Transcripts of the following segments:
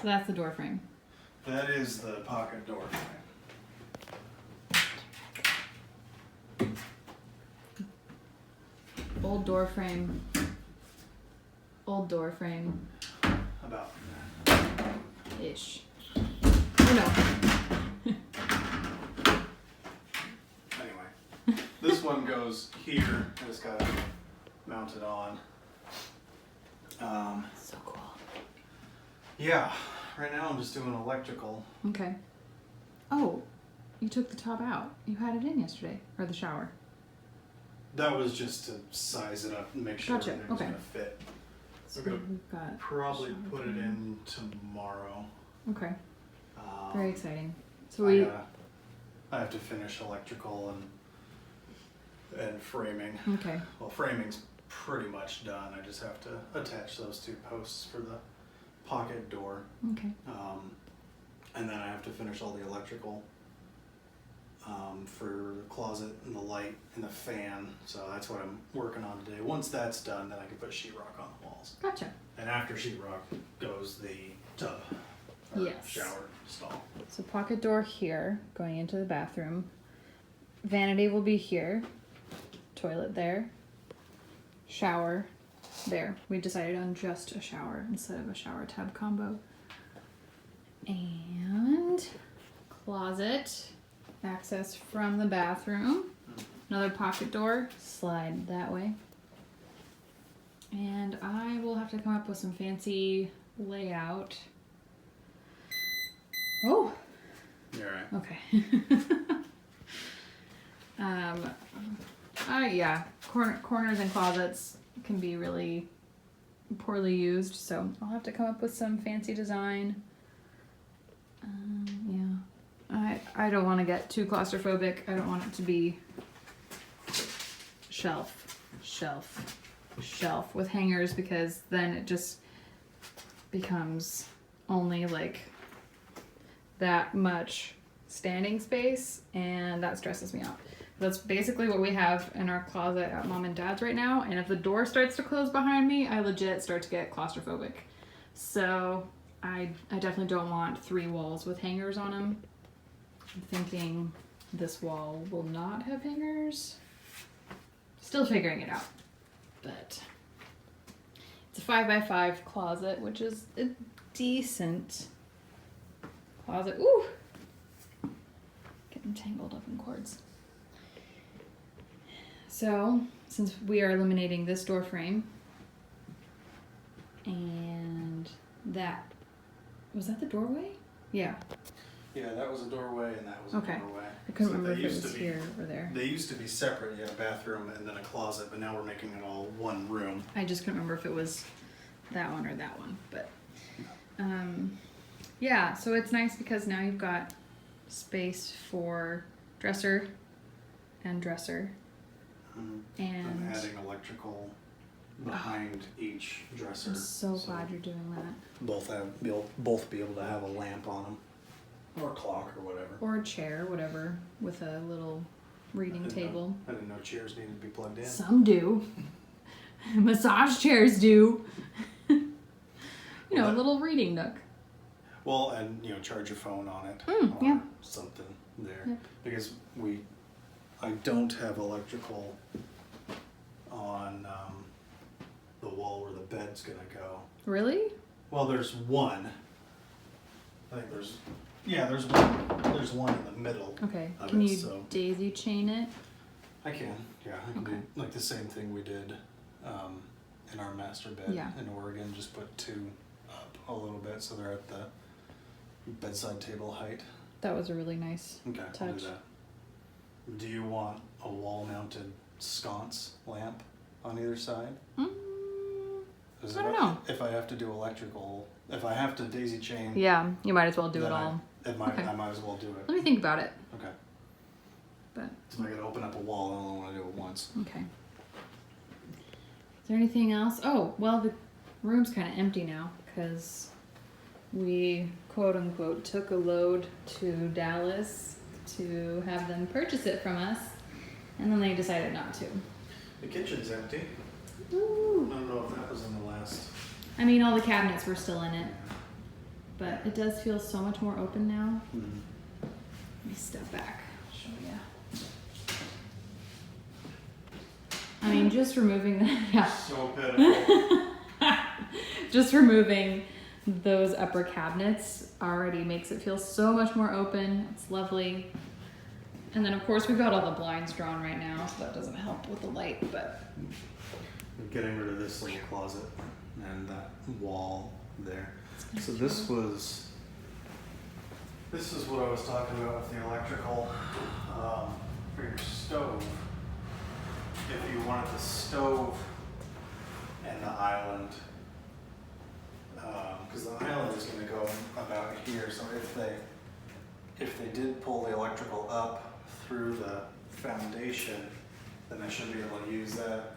So that's the door frame. That is the pocket door frame. Old door frame. Old door frame. About Ish. Oh no. Anyway, this one goes here. I just got it mounted on. So cool. Yeah, right now I'm just doing electrical. Okay. Oh, you took the top out. You had it in yesterday. Or the shower. That was just to size it up and make sure Gotcha, everything's okay. gonna fit. So We're gonna we've got probably shower put it door. in tomorrow. Okay. Very exciting. So I have to finish electrical and framing. Okay. Well, framing's pretty much done. I just have to attach those two posts for the pocket door. Okay. And then I have to finish all the electrical for the closet and the light and the fan. So that's what I'm working on today. Once that's done, then I can put sheetrock on the walls. Gotcha. And after sheetrock goes the tub. Or Yes. shower stall. So pocket door here, going into the bathroom. Vanity will be here. Toilet there. Shower there. We decided on just a shower instead of a shower tub combo. And closet. Access from the bathroom. Another pocket door. Slide that way. And I will have to come up with some fancy layout. Oh! You're right. Okay. Yeah, corners and closets can be really poorly used, so I'll have to come up with some fancy design. Yeah, I don't want to get too claustrophobic. I don't want it to be shelf with hangers, because then it just becomes only like that much standing space, and that stresses me out. That's basically what we have in our closet at Mom and Dad's right now, and if the door starts to close behind me, I legit start to get claustrophobic. So I definitely don't want 3 walls with hangers on them. I'm thinking this wall will not have hangers. Still figuring it out, but it's a 5x5 closet, which is a decent closet. Ooh! Getting tangled up in cords. So, since we are eliminating this door frame, and that, was that the doorway? Yeah. Yeah, that was a doorway and that was Okay. a doorway. I couldn't So remember if they it used was to be- here or there. They used to be separate. You had a bathroom and then a closet, but now we're making it all one room. I just couldn't remember if it was that one or that one, but yeah, so it's nice because now you've got space for dresser and dresser. I'm And adding electrical behind each dresser. I'm so glad you're doing that. Both be able to have a lamp on them, or a clock or whatever. Or a chair, whatever, with a little reading table. I didn't know chairs needed to be plugged in. Some do. Massage chairs do. A little reading nook. Well, and charge your phone on it or yeah. something there, Yep. because I don't have electrical on the wall where the bed's gonna go. Really? Well, there's one. I think there's one in the middle. Okay. Of Can it, you so daisy chain it? I can, yeah, I can Okay. do like the same thing we did in our master bed Yeah. in Oregon. Just put 2 up a little bit so they're at the bedside table height. That was a really nice Okay, I'll touch. do that. Do you want a wall-mounted sconce lamp on either side? I 'Cause don't know. If I have to do electrical, if I have to daisy chain, Yeah, you might as well do it then all. I Okay. might as well do it. Let me think about it. Okay. But So I gotta open up a wall, I only want to do it once. okay. Is there anything else? Oh, well, the room's kind of empty now because we quote unquote took a load to Dallas to have them purchase it from us, and then they decided not to. The kitchen's empty. Ooh. I don't know if that was in the last. I mean, all the cabinets were still in it. but it does feel so much more open now. Mhm. Let me step back, show you. I mean, just removing the, yeah. So pitiful. Just removing those upper cabinets already makes it feel so much more open. It's lovely. And then of course we've got all the blinds drawn right now, so that doesn't help with the light, but I'm getting rid of this little closet and that wall there. So this is what I was talking about with the electrical for your stove. If you wanted the stove and the island, because the island is going to go about here. So if they did pull the electrical up through the foundation, then I should be able to use that.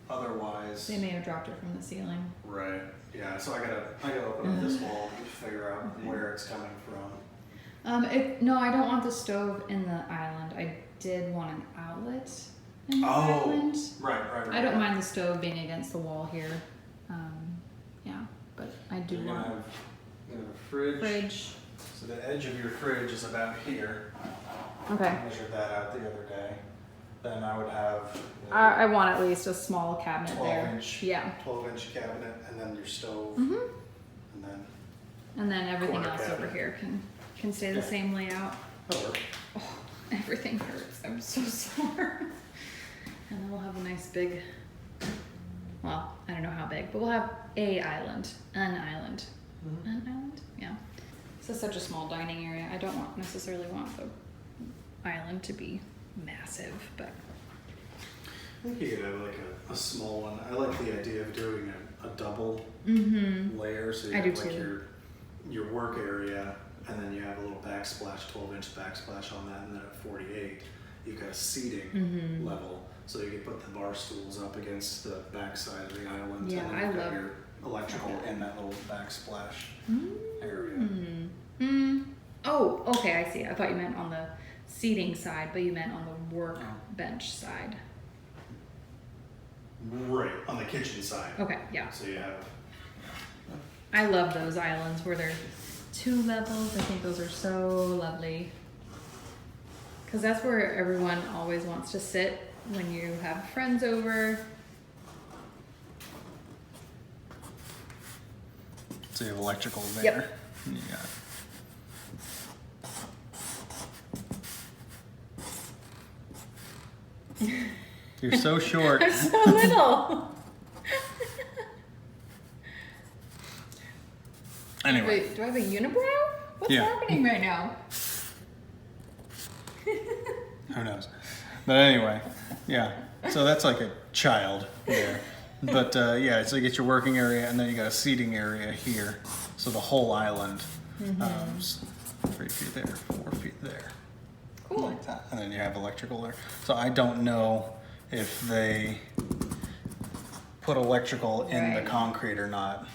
Otherwise, they may have dropped it from the ceiling. right? Yeah. So I gotta open up this wall and figure out where it's coming from. No, I don't want the stove in the island. I did want an outlet in the island. Right. I don't mind the stove being against the wall here. Yeah, but I do You're want gonna have a fridge. So the edge of your fridge is about here. Okay. I measured that out the other day. Then I would have I want at least a small cabinet 12 there. inch, Yeah. 12-inch cabinet, and then your stove, Mhm. and then everything corner else over cabinet. here can stay the Yeah. same layout. that'll work. Oh, everything hurts. I'm so sore. And then we'll have a nice big, well, I don't know how big, but we'll have an island. An island. Yeah. This is such a small dining area. I don't necessarily want the island to be massive, but I think you could have like a small one. I like the idea of doing a double layer, so you I have do like too. your work area, and then you have a little backsplash, 12-inch backsplash on that, and then at 48, you've got a seating level, so you can put the bar stools up against the backside of the island, Yeah, and then I you've got love your electrical in that little backsplash area. Oh, okay, I see. I thought you meant on the seating side, but you meant on the work Oh. bench side. Right, on the kitchen side. Okay, yeah. So you have, I love those islands where they're 2 levels. I think those are so lovely. Because that's where everyone always wants to sit when you have friends over. so you have electrical there. Yep. Yeah. You're so short. I'm so little. Anyway. Wait, do I have a unibrow? What's Yeah. happening right now? Who knows? But anyway, yeah. So that's like a child there. But yeah, so you get your working area, and then you got a seating area here. So the whole island, 3 feet there, 4 feet there. Cool. Like that. And then you have electrical there. So I don't know if they put electrical in the Right. concrete or not.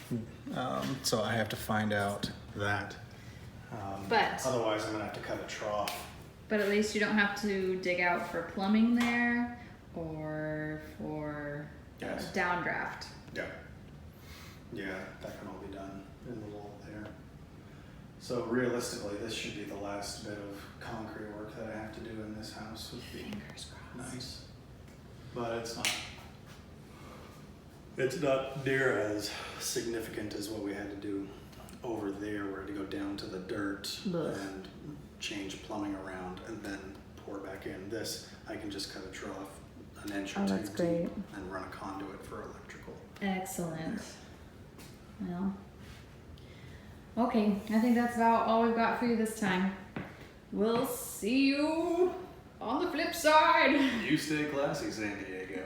So I have to find out that. But- otherwise, I'm gonna have to cut a trough. But at least you don't have to dig out for plumbing there or for Yes. downdraft. Yeah. Yeah, that can all be done in the wall there. So realistically, this should be the last bit of concrete work that I have to do in this house. Would be Fingers crossed. nice, but it's not. It's not near as significant as what we had to do over there, where I had to go down to the dirt Ugh. and change plumbing around and then pour back in. This, I can just cut a trough an inch or Oh, two that's deep great. and run a conduit for electrical. Excellent. Well, okay, I think that's about all we've got for you this time. We'll see you on the flip side. You stay classy, San Diego.